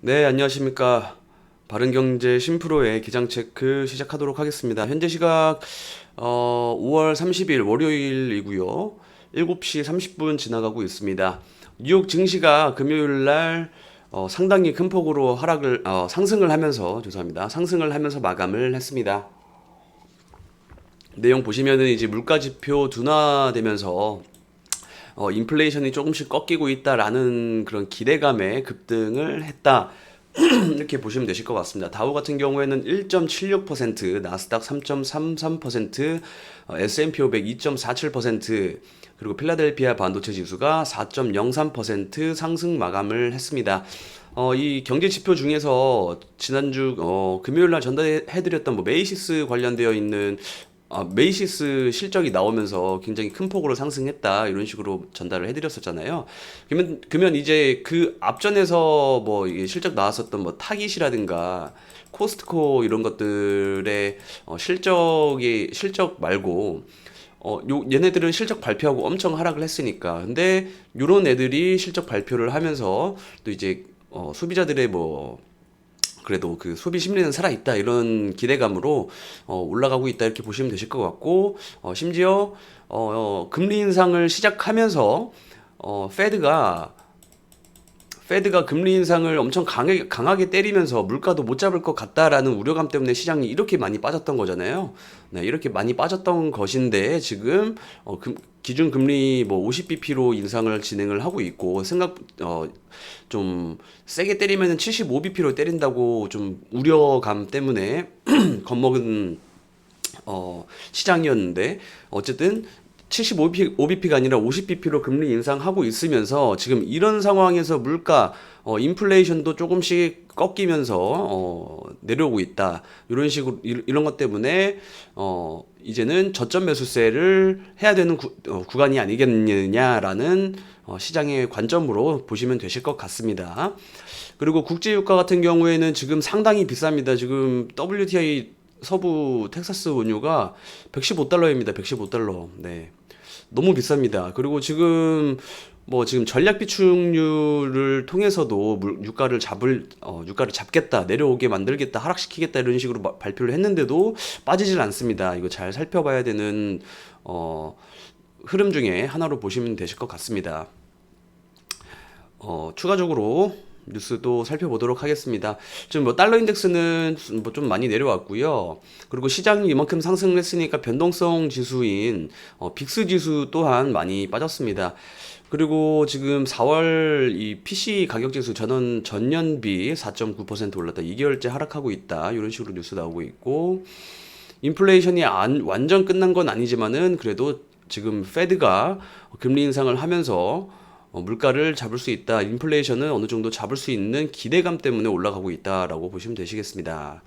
네, 안녕하십니까. 바른경제 신프로의 기장 체크 시작하도록 하겠습니다. 현재 시각 5월 30일 월요일이고요. 7시 30분 지나가고 있습니다. 뉴욕 증시가 금요일 날 상당히 큰 폭으로 상승을 하면서 죄송합니다. 상승을 하면서 마감을 했습니다. 내용 보시면은 이제 물가 지표 둔화되면서 인플레이션이 조금씩 꺾이고 있다라는 그런 기대감에 급등을 했다. 이렇게 보시면 되실 것 같습니다. 다우 같은 경우에는 1.76%, 나스닥 3.33%, S&P 500 2.47%, 그리고 필라델피아 반도체 지수가 4.03% 상승 마감을 했습니다. 이 경제 지표 중에서 지난주 금요일 날 전달해드렸던 뭐 메이시스 관련되어 있는 메이시스 실적이 나오면서 굉장히 큰 폭으로 상승했다 이런 식으로 전달을 해드렸었잖아요. 그러면 이제 그 앞전에서 뭐 이게 실적 나왔었던 뭐 타깃이라든가 코스트코 이런 것들의 실적 말고 얘네들은 실적 발표하고 엄청 하락을 했으니까. 근데 요런 애들이 실적 발표를 하면서 또 이제 소비자들의 뭐 그래도 그 소비 심리는 살아있다 이런 기대감으로 올라가고 있다 이렇게 보시면 되실 것 같고 심지어 금리 인상을 시작하면서 페드가 금리 인상을 엄청 강하게 때리면서 물가도 못 잡을 것 같다라는 우려감 때문에 시장이 이렇게 많이 빠졌던 거잖아요. 네, 이렇게 많이 빠졌던 것인데 지금 기준 금리 뭐 50bp로 인상을 진행을 하고 있고 좀 세게 때리면은 75bp로 때린다고 좀 우려감 때문에 겁먹은 시장이었는데 어쨌든 75bp가 아니라 50bp로 금리 인상하고 있으면서 지금 이런 상황에서 물가 인플레이션도 조금씩 꺾이면서 내려오고 있다. 이런 식으로 이런 것 때문에 이제는 저점 매수세를 해야 되는 구간이 아니겠느냐라는 시장의 관점으로 보시면 되실 것 같습니다. 그리고 국제유가 같은 경우에는 지금 상당히 비쌉니다. 지금 WTI 서부 텍사스 원유가 115달러입니다. 115달러. 네. 너무 비쌉니다. 그리고 지금 전략 비축률을 통해서도 유가를 잡겠다, 내려오게 만들겠다, 하락시키겠다 이런 식으로 발표를 했는데도 빠지질 않습니다. 이거 잘 살펴봐야 되는 흐름 중에 하나로 보시면 되실 것 같습니다. 추가적으로 뉴스도 살펴보도록 하겠습니다. 지금 뭐 달러 인덱스는 뭐 좀 많이 내려왔고요. 그리고 시장이 이만큼 상승을 했으니까 변동성 지수인 빅스 지수 또한 많이 빠졌습니다. 그리고 지금 4월 이 PC 가격 지수 전년비 4.9% 올랐다. 2개월째 하락하고 있다. 이런 식으로 뉴스 나오고 있고 인플레이션이 완전 끝난 건 아니지만은 그래도 지금 페드가 금리 인상을 하면서 물가를 잡을 수 있다. 인플레이션은 어느 정도 잡을 수 있는 기대감 때문에 올라가고 있다라고 보시면 되시겠습니다.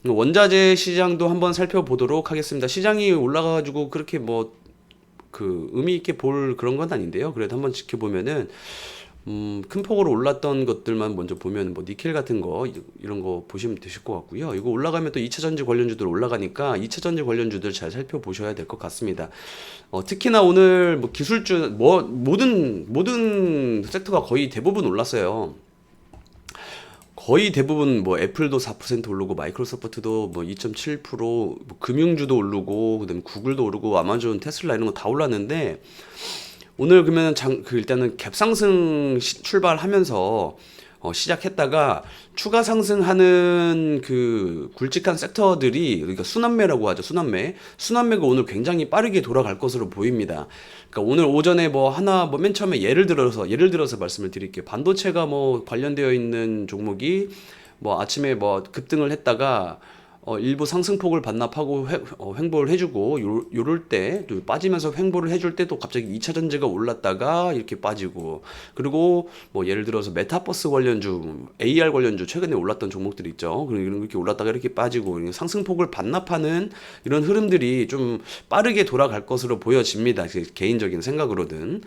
원자재 시장도 한번 살펴보도록 하겠습니다. 시장이 올라가가지고 그렇게 뭐 그 의미 있게 볼 그런 건 아닌데요. 그래도 한번 지켜보면은 큰 폭으로 올랐던 것들만 먼저 보면 뭐 니켈 같은 거 이런 거 보시면 되실 것 같고요. 이거 올라가면 또 2차 전지 관련주들 올라가니까 2차 전지 관련주들 잘 살펴보셔야 될 것 같습니다. 특히나 오늘 뭐 기술주 뭐 모든 섹터가 거의 대부분 올랐어요. 거의 대부분 뭐 애플도 4% 오르고 마이크로소프트도 뭐 2.7%, 뭐 금융주도 오르고 그다음에 구글도 오르고 아마존, 테슬라 이런 거 다 올랐는데 오늘 그러면 일단은 갭상승 출발하면서 시작했다가 추가 상승하는 그 굵직한 섹터들이 그러니까 순환매라고 하죠. 순환매가 오늘 굉장히 빠르게 돌아갈 것으로 보입니다. 그러니까 오늘 오전에 뭐 하나 뭐 맨 처음에 예를 들어서 말씀을 드릴게요. 반도체가 뭐 관련되어 있는 종목이 뭐 아침에 뭐 급등을 했다가 일부 상승폭을 반납하고 횡보를 해주고 요럴 때 또 빠지면서 횡보를 해줄 때 또 갑자기 2차 전지가 올랐다가 이렇게 빠지고 그리고 뭐 예를 들어서 메타버스 관련주, AR 관련주 최근에 올랐던 종목들이 있죠. 그리고 이렇게 올랐다가 이렇게 빠지고 상승폭을 반납하는 이런 흐름들이 좀 빠르게 돌아갈 것으로 보여집니다. 개인적인 생각으로든.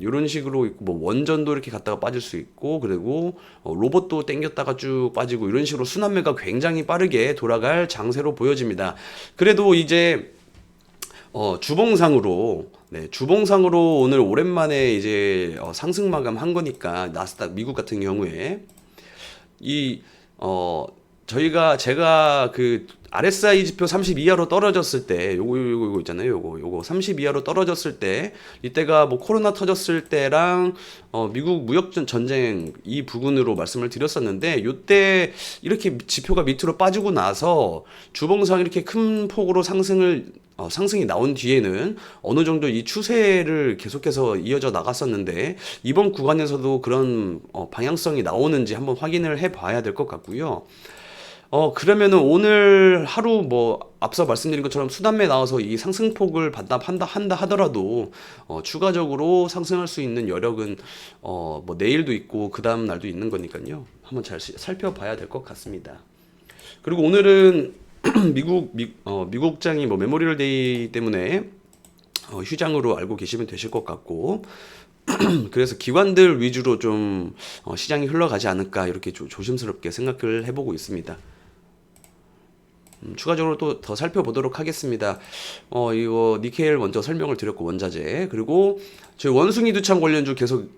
이런 식으로 있고 뭐 원전도 이렇게 갔다가 빠질 수 있고 그리고 로봇도 땡겼다가 쭉 빠지고 이런 식으로 순환매가 굉장히 빠르게 돌아갈 장세로 보여집니다. 그래도 이제 주봉상으로 오늘 오랜만에 이제 상승 마감한 거니까 나스닥 미국 같은 경우에 이, 어, 제가 그 RSI 지표 30 이하로 떨어졌을 때, 요거 있잖아요. 요거 30 이하로 떨어졌을 때, 이때가 뭐 코로나 터졌을 때랑, 미국 전쟁 이 부분으로 말씀을 드렸었는데, 요때 이렇게 지표가 밑으로 빠지고 나서 주봉상 이렇게 큰 폭으로 상승이 나온 뒤에는 어느 정도 이 추세를 계속해서 이어져 나갔었는데, 이번 구간에서도 그런 방향성이 나오는지 한번 확인을 해 봐야 될 것 같고요. 그러면은 오늘 하루 뭐 앞서 말씀드린 것처럼 수단매 나와서 이 상승폭을 한다 하더라도 추가적으로 상승할 수 있는 여력은 뭐 내일도 있고 그 다음 날도 있는 거니까요. 한번 잘 살펴봐야 될 것 같습니다. 그리고 오늘은 미국장이 뭐 메모리얼 데이 때문에 휴장으로 알고 계시면 되실 것 같고, 그래서 기관들 위주로 좀 시장이 흘러가지 않을까 이렇게 조심스럽게 생각을 해보고 있습니다. 추가적으로 또 더 살펴보도록 하겠습니다. 이거 니켈 먼저 설명을 드렸고, 원자재. 그리고 저희 원숭이 두창 관련주 계속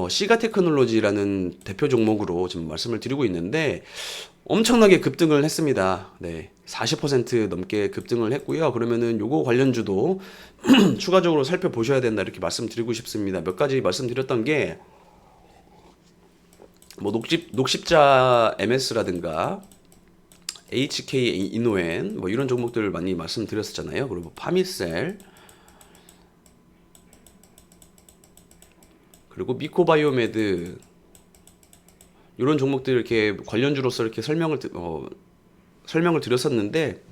시가 테크놀로지라는 대표 종목으로 지금 말씀을 드리고 있는데 엄청나게 급등을 했습니다. 네. 40% 넘게 급등을 했고요. 그러면은 요거 관련주도 추가적으로 살펴보셔야 된다 이렇게 말씀드리고 싶습니다. 몇 가지 말씀드렸던 게 뭐 녹십자 MS라든가 HK 이노엔 뭐 이런 종목들 많이 말씀드렸었잖아요. 그리고 파미셀, 그리고 미코바이오메드 이런 종목들 이렇게 관련주로서 이렇게 설명을 드렸었는데,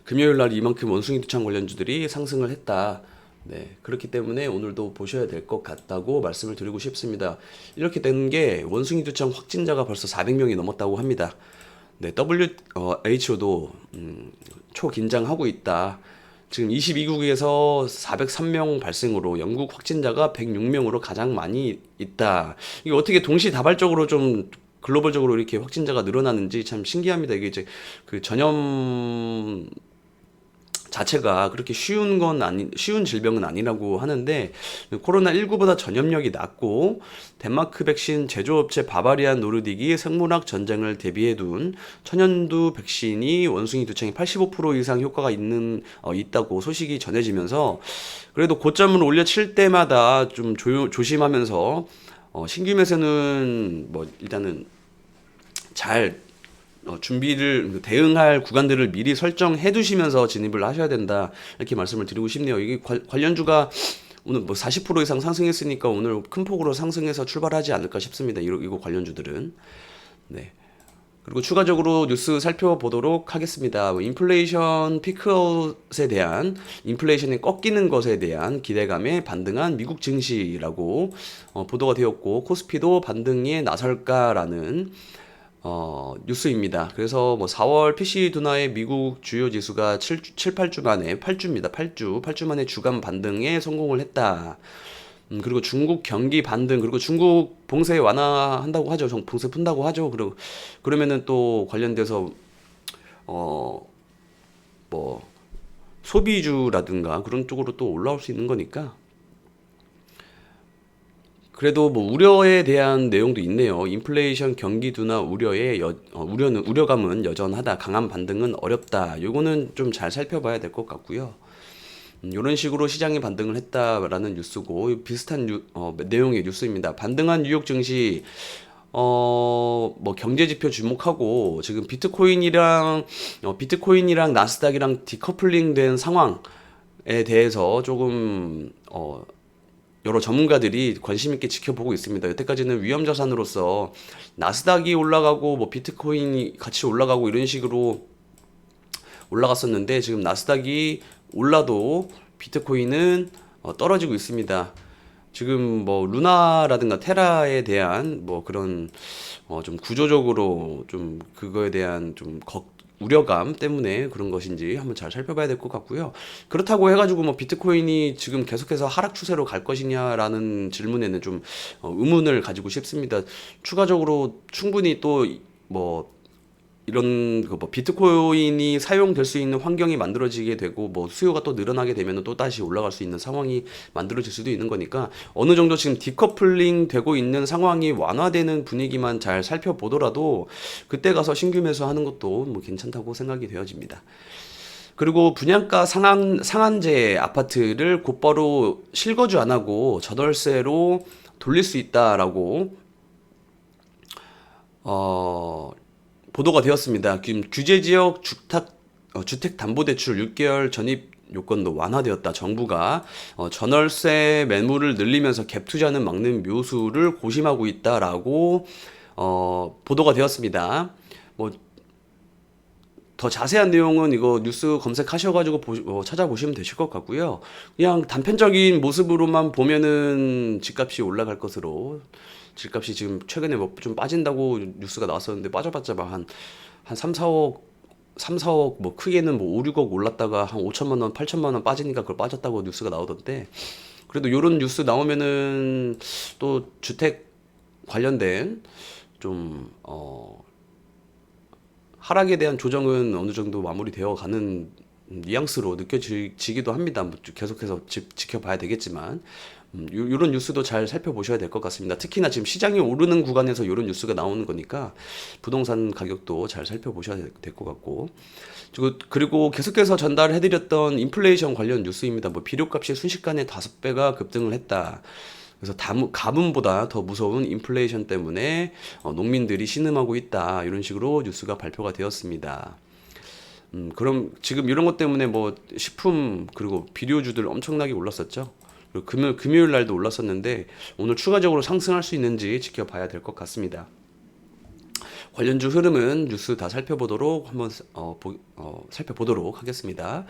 금요일 날 이만큼 원숭이 두창 관련주들이 상승을 했다. 네, 그렇기 때문에 오늘도 보셔야 될 것 같다고 말씀을 드리고 싶습니다. 이렇게 된 게 원숭이 두창 확진자가 벌써 400명이 넘었다고 합니다. 네, WHO도 초긴장하고 있다. 지금 22국에서 403명 발생으로 영국 확진자가 106명으로 가장 많이 있다. 이게 어떻게 동시다발적으로 좀 글로벌적으로 이렇게 확진자가 늘어나는지 참 신기합니다. 이게 이제 그 전염 자체가 그렇게 쉬운 질병은 아니라고 하는데, 코로나19보다 전염력이 낮고 덴마크 백신 제조업체 바바리안 노르딕이 생물학 전쟁을 대비해 둔 천연두 백신이 원숭이 두창이 85% 이상 효과가 있다고 소식이 전해지면서, 그래도 고점을 올려칠 때마다 좀 조심하면서 신규 매수는 뭐 일단은 잘 준비를 대응할 구간들을 미리 설정해 두시면서 진입을 하셔야 된다 이렇게 말씀을 드리고 싶네요. 이게 관련주가 오늘 뭐 40% 이상 상승했으니까 오늘 큰 폭으로 상승해서 출발하지 않을까 싶습니다. 이거 관련주들은. 네. 그리고 추가적으로 뉴스 살펴보도록 하겠습니다. 인플레이션 피크아웃에 대한, 인플레이션이 꺾이는 것에 대한 기대감에 반등한 미국 증시라고 보도가 되었고, 코스피도 반등에 나설까라는 뉴스입니다. 그래서 뭐 4월 PC 둔화의 미국 주요 지수가 8주 만에, 8주 만에 주간 반등에 성공을 했다. 그리고 중국 경기 반등, 그리고 중국 봉쇄 완화한다고 하죠. 봉쇄 푼다고 하죠. 그러면은 또 관련돼서, 뭐, 소비주라든가 그런 쪽으로 또 올라올 수 있는 거니까. 그래도 뭐 우려에 대한 내용도 있네요. 인플레이션 경기 둔화 우려감은 여전하다. 강한 반등은 어렵다. 요거는 좀 잘 살펴봐야 될 것 같고요. 이런 식으로 시장이 반등을 했다라는 뉴스고, 비슷한 내용의 뉴스입니다. 반등한 뉴욕 증시, 뭐 경제 지표 주목하고, 지금 비트코인이랑 나스닥이랑 디커플링 된 상황에 대해서 조금 여러 전문가들이 관심 있게 지켜보고 있습니다. 여태까지는 위험 자산으로서 나스닥이 올라가고 뭐 비트코인이 같이 올라가고 이런 식으로 올라갔었는데, 지금 나스닥이 올라도 비트코인은 떨어지고 있습니다. 지금 뭐 루나라든가 테라에 대한 뭐 그런 좀 구조적으로 좀 그거에 대한 좀 우려감 때문에 그런 것인지 한번 잘 살펴봐야 될 것 같고요. 그렇다고 해가지고 뭐 비트코인이 지금 계속해서 하락 추세로 갈 것이냐라는 질문에는 좀 의문을 가지고 싶습니다. 추가적으로 충분히 또 뭐 이런 그뭐 비트코인이 사용될 수 있는 환경이 만들어지게 되고 뭐 수요가 또 늘어나게 되면 또 다시 올라갈 수 있는 상황이 만들어질 수도 있는 거니까 어느 정도 지금 디커플링 되고 있는 상황이 완화되는 분위기만 잘 살펴보더라도 그때 가서 신규 매수하는 것도 뭐 괜찮다고 생각이 되어집니다. 그리고 분양가 상한제 아파트를 곧바로 실거주 안 하고 저덜세로 돌릴 수 있다라고 어, 보도가 되었습니다. 지금 규제 지역 주택담보대출 6개월 전입 요건도 완화되었다. 정부가 전월세 매물을 늘리면서 갭 투자는 막는 묘수를 고심하고 있다라고 보도가 되었습니다. 뭐 더 자세한 내용은 이거 뉴스 검색하셔가지고 찾아보시면 되실 것 같고요. 그냥 단편적인 모습으로만 보면은 집값이 올라갈 것으로 집값이 지금 최근에 뭐 좀 빠진다고 뉴스가 나왔었는데 빠져봤자 한 3, 4억 뭐 크게는 뭐 5, 6억 올랐다가 한 5천만 원, 8천만 원 빠지니까 그걸 빠졌다고 뉴스가 나오던데 그래도 요런 뉴스 나오면은 또 주택 관련된 좀 하락에 대한 조정은 어느 정도 마무리되어 가는 뉘앙스로 느껴지기도 합니다. 뭐 계속해서 지켜봐야 되겠지만 이런 뉴스도 잘 살펴보셔야 될 것 같습니다. 특히나 지금 시장이 오르는 구간에서 이런 뉴스가 나오는 거니까 부동산 가격도 잘 살펴보셔야 될 것 같고 그리고 계속해서 전달해드렸던 인플레이션 관련 뉴스입니다. 뭐 비료값이 순식간에 5배가 급등을 했다. 그래서 가뭄보다 더 무서운 인플레이션 때문에 농민들이 신음하고 있다. 이런 식으로 뉴스가 발표가 되었습니다. 그럼 지금 이런 것 때문에 뭐 식품 그리고 비료주들 엄청나게 올랐었죠. 그리고 금요일 날도 올랐었는데 오늘 추가적으로 상승할 수 있는지 지켜봐야 될 것 같습니다. 관련주 흐름은 뉴스 다 살펴보도록 한번 살펴보도록 하겠습니다.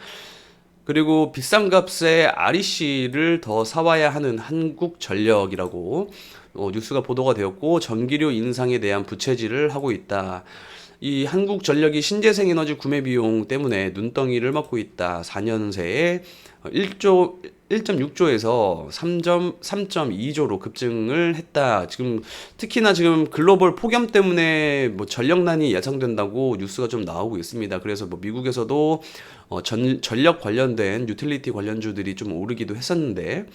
그리고 비싼 값에 REC를 더 사와야 하는 한국전력이라고 뉴스가 보도가 되었고 전기료 인상에 대한 부채질을 하고 있다. 이 한국전력이 신재생 에너지 구매 비용 때문에 눈덩이를 맞고 있다. 4년 새에 1.6조에서 3.2조로 급증을 했다. 지금 특히나 지금 글로벌 폭염 때문에 뭐 전력난이 예상된다고 뉴스가 좀 나오고 있습니다. 그래서 뭐 미국에서도 전력 관련된 유틸리티 관련주들이 좀 오르기도 했었는데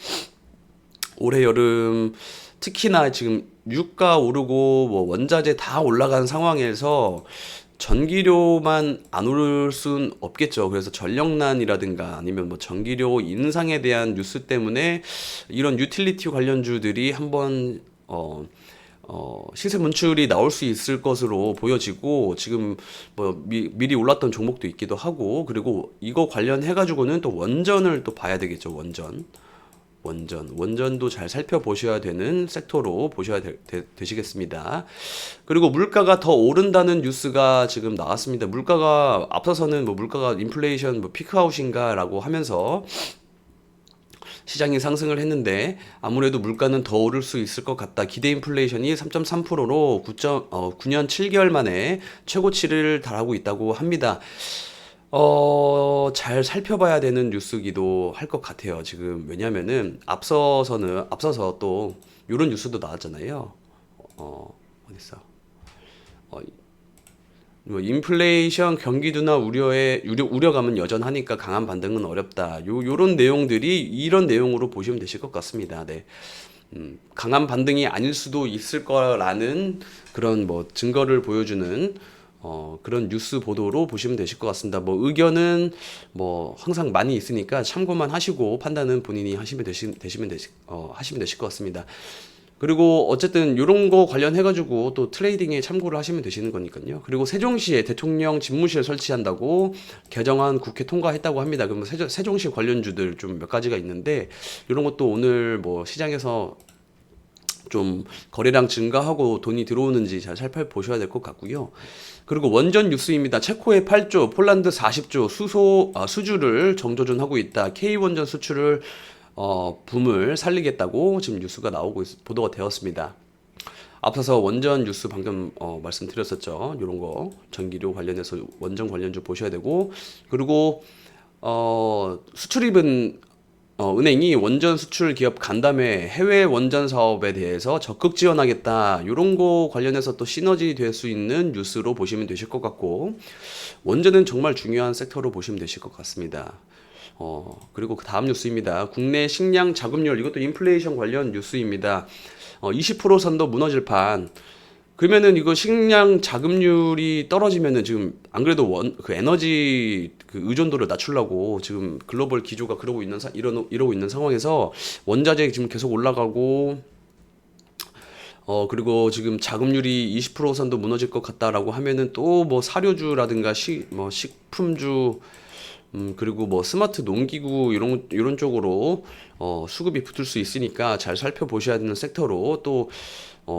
올해 여름 특히나 지금 유가 오르고 뭐 원자재 다 올라간 상황에서 전기료만 안 오를 순 없겠죠. 그래서 전력난이라든가 아니면 뭐 전기료 인상에 대한 뉴스 때문에 이런 유틸리티 관련주들이 한번 시세 문출이 나올 수 있을 것으로 보여지고 지금 뭐 미리 올랐던 종목도 있기도 하고 그리고 이거 관련해 가지고는 또 원전을 또 봐야 되겠죠. 원전도 잘 살펴보셔야 되는 섹터로 보셔야 되시겠습니다. 그리고 물가가 더 오른다는 뉴스가 지금 나왔습니다. 물가가 앞서서는 뭐 물가가 인플레이션 뭐 피크아웃인가라고 하면서 시장이 상승을 했는데 아무래도 물가는 더 오를 수 있을 것 같다. 기대 인플레이션이 3.3%로 9년 7개월 만에 최고치를 달하고 있다고 합니다. 잘 살펴봐야 되는 뉴스기도 할 것 같아요. 지금 왜냐면은 앞서서 또 이런 뉴스도 나왔잖아요. 어딨어? 어, 뭐 인플레이션 경기 둔화 우려감은 여전하니까 강한 반등은 어렵다. 요런 내용들이 이런 내용으로 보시면 되실 것 같습니다. 네. 강한 반등이 아닐 수도 있을 거라는 그런 뭐 증거를 보여주는 그런 뉴스 보도로 보시면 되실 것 같습니다. 뭐 의견은 뭐 항상 많이 있으니까 참고만 하시고 판단은 본인이 하시면 되실 것 같습니다. 그리고 어쨌든 이런 거 관련해 가지고 또 트레이딩에 참고를 하시면 되시는 거니까요. 그리고 세종시에 대통령 집무실 설치한다고 개정안 국회 통과했다고 합니다. 그러면 세종시 관련주들 좀 몇 가지가 있는데 이런 것도 오늘 뭐 시장에서 좀 거래량 증가하고 돈이 들어오는지 잘 살펴보셔야 될 것 같고요. 그리고 원전 뉴스입니다. 체코의 8조, 폴란드 40조 수주를 정조준하고 있다. K원전 수출을 붐을 살리겠다고 지금 뉴스가 보도가 되었습니다. 앞서서 원전 뉴스 방금 말씀드렸었죠. 이런 거 전기료 관련해서 원전 관련주 보셔야 되고 그리고 수출입은 은행이 원전 수출 기업 간담회 해외 원전 사업에 대해서 적극 지원하겠다. 요런 거 관련해서 또 시너지 될 수 있는 뉴스로 보시면 되실 것 같고, 원전은 정말 중요한 섹터로 보시면 되실 것 같습니다. 그리고 그 다음 뉴스입니다. 국내 식량 자급률, 이것도 인플레이션 관련 뉴스입니다. 20% 선도 무너질 판. 그러면은 이거 식량 자급률이 떨어지면은 지금 안 그래도 그 에너지 그 의존도를 낮추려고 지금 글로벌 기조가 그러고 있는 이러고 있는 상황에서 원자재 지금 계속 올라가고, 그리고 지금 자급률이 20% 선도 무너질 것 같다라고 하면은 또 뭐 사료주라든가 뭐 식품주, 그리고 뭐 스마트 농기구 이런 쪽으로 수급이 붙을 수 있으니까 잘 살펴보셔야 되는 섹터로 또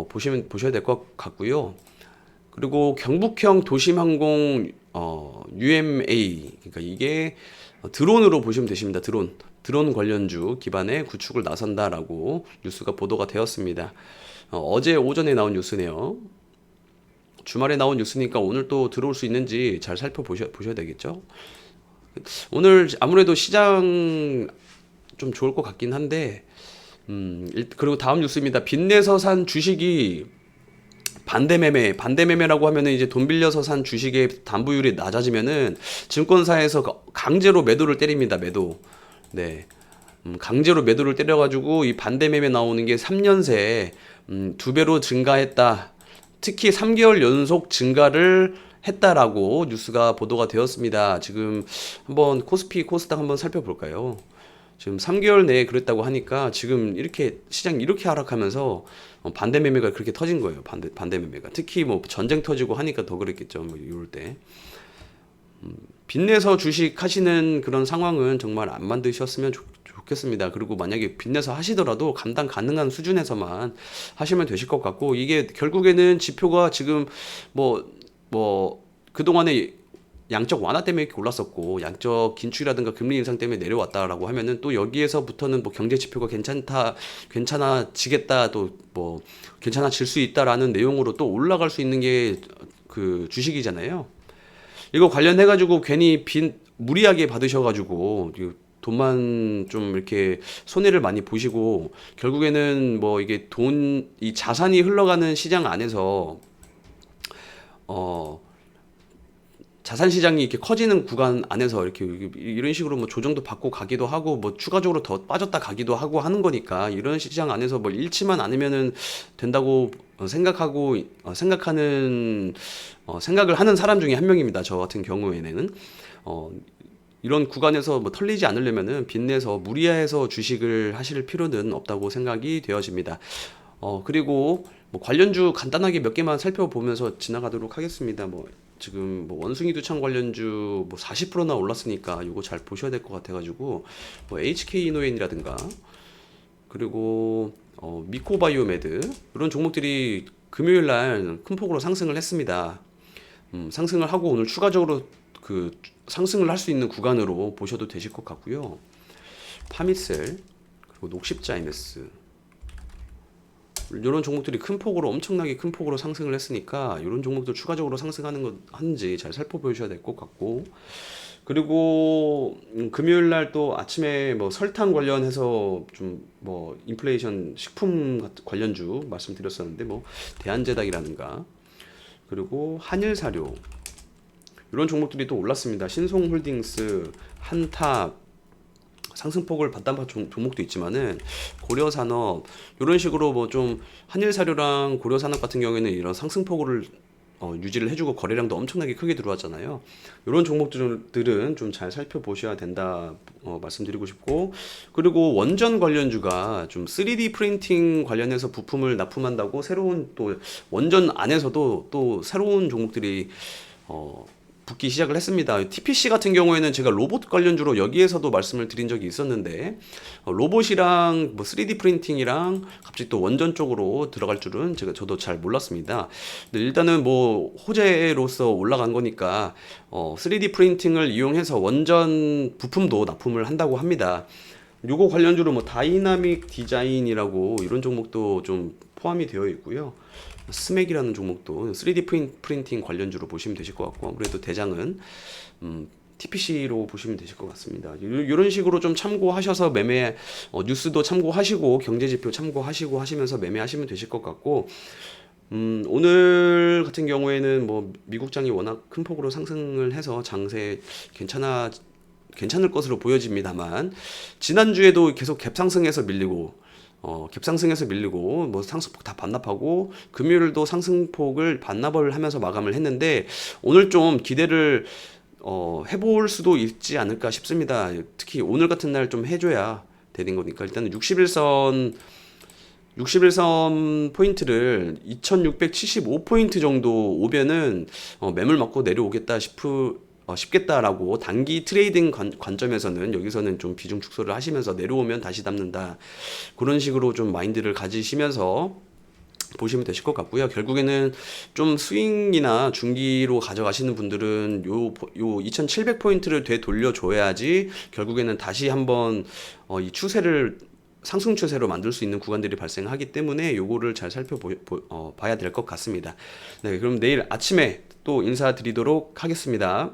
보셔야 될 것 같고요. 그리고 경북형 도심항공 UMA, 그러니까 이게 드론으로 보시면 되십니다. 드론 관련주 기반의 구축을 나선다라고 뉴스가 보도가 되었습니다. 어제 오전에 나온 뉴스네요. 주말에 나온 뉴스니까 오늘 또 들어올 수 있는지 잘 보셔야 되겠죠. 오늘 아무래도 시장 좀 좋을 것 같긴 한데, 그리고 다음 뉴스입니다. 빚내서 산 주식이 반대매매라고 하면은 이제 돈 빌려서 산 주식의 담보율이 낮아지면은 증권사에서 강제로 매도를 때립니다. 매도. 네. 강제로 매도를 때려가지고 이 반대매매 나오는 게 3년 새에 2배로 증가했다. 특히 3개월 연속 증가를 했다라고 뉴스가 보도가 되었습니다. 지금 한번 코스피, 코스닥 한번 살펴볼까요? 지금 3개월 내에 그랬다고 하니까 지금 이렇게 시장이 이렇게 하락하면서 반대 매매가 그렇게 터진 거예요. 반대 매매가. 특히 뭐 전쟁 터지고 하니까 더 그랬겠죠. 뭐 이럴 때. 빚내서 주식 하시는 그런 상황은 정말 안 만드셨으면 좋겠습니다. 그리고 만약에 빚내서 하시더라도 감당 가능한 수준에서만 하시면 되실 것 같고, 이게 결국에는 지표가 지금 그동안에 양적 완화 때문에 이렇게 올랐었고, 양적 긴축이라든가 금리 인상 때문에 내려왔다라고 하면은 또 여기에서부터는 뭐 경제 지표가 괜찮아지겠다, 또 뭐 괜찮아질 수 있다라는 내용으로 또 올라갈 수 있는 게 그 주식이잖아요. 이거 관련해가지고 괜히 무리하게 받으셔가지고 돈만 좀 이렇게 손해를 많이 보시고, 결국에는 뭐 이게 이 자산이 흘러가는 시장 안에서 자산 시장이 이렇게 커지는 구간 안에서 이렇게 이런 식으로 뭐 조정도 받고 가기도 하고, 뭐 추가적으로 더 빠졌다 가기도 하고 하는 거니까, 이런 시장 안에서 뭐 잃지만 않으면은 된다고 생각을 하는 사람 중에 한 명입니다. 저 같은 경우에는 이런 구간에서 뭐 털리지 않으려면은 빚내서 무리해서 주식을 하실 필요는 없다고 생각이 되어집니다. 그리고 뭐 관련주 간단하게 몇 개만 살펴보면서 지나가도록 하겠습니다. 지금 원숭이 두창 관련주 40%나 올랐으니까 이거 잘 보셔야 될 것 같아가지고, HK이노엔이라든가, 그리고 미코바이오메드, 이런 종목들이 금요일 날 큰 폭으로 상승을 했습니다. 상승을 하고 오늘 추가적으로 그 상승을 할 수 있는 구간으로 보셔도 되실 것 같고요. 파미셀, 그리고 녹십자 MS, 이런 종목들이 엄청나게 큰 폭으로 상승을 했으니까 이런 종목들 추가적으로 상승하는 거 하는지 잘 살펴보셔야 될 것 같고, 그리고 금요일 날 또 아침에 설탕 관련해서 좀 인플레이션 식품 관련주 말씀드렸었는데, 대한제닥이라든가, 그리고 한일사료, 이런 종목들이 또 올랐습니다. 신송홀딩스, 한탑, 상승폭을 받던 종목도 있지만은 고려산업, 이런 식으로 좀 한일사료랑 고려산업 같은 경우에는 이런 상승폭을 유지를 해주고 거래량도 엄청나게 크게 들어왔잖아요. 이런 종목들은 좀 잘 살펴보셔야 된다 말씀드리고 싶고, 그리고 원전 관련주가 좀 3D 프린팅 관련해서 부품을 납품한다고 새로운 또 원전 안에서도 또 새로운 종목들이 붙기 시작을 했습니다. TPC 같은 경우에는 제가 로봇 관련주로 여기에서도 말씀을 드린 적이 있었는데, 로봇이랑 3D 프린팅이랑 갑자기 또 원전 쪽으로 들어갈 줄은 저도 잘 몰랐습니다. 근데 일단은 호재로서 올라간 거니까 3D 프린팅을 이용해서 원전 부품도 납품을 한다고 합니다. 요거 관련주로 다이나믹 디자인이라고 이런 종목도 좀 포함이 되어 있고요. 스맥이라는 종목도 3D 프린팅 관련주로 보시면 되실 것 같고, 아무래도 대장은 TPC로 보시면 되실 것 같습니다. 이런 식으로 좀 참고하셔서 매매 뉴스도 참고하시고 경제지표 참고하시고 하시면서 매매하시면 되실 것 같고 오늘 같은 경우에는 뭐 미국장이 워낙 큰 폭으로 상승을 해서 장세 괜찮을 것으로 보여집니다만 지난주에도 계속 갭상승해서 밀리고 갭상승해서 밀리고 뭐 상승폭 다 반납하고 금요일도 상승폭을 반납을 하면서 마감을 했는데 오늘 좀 기대를 해볼 수도 있지 않을까 싶습니다. 특히 오늘 같은 날 좀 해줘야 되는 거니까 일단은 61선 포인트를 2675포인트 정도 오면은 매물 맞고 내려오겠다 싶겠다라고 단기 트레이딩 관점에서는 여기서는 좀 비중 축소를 하시면서 내려오면 다시 담는다. 그런 식으로 좀 마인드를 가지시면서 보시면 되실 것 같고요. 결국에는 좀 스윙이나 중기로 가져가시는 분들은 요 2700포인트를 되돌려줘야지 결국에는 다시 한번 이 추세를 상승 추세로 만들 수 있는 구간들이 발생하기 때문에 요거를 잘 살펴봐야 될 것 같습니다. 네, 그럼 내일 아침에 또 인사드리도록 하겠습니다.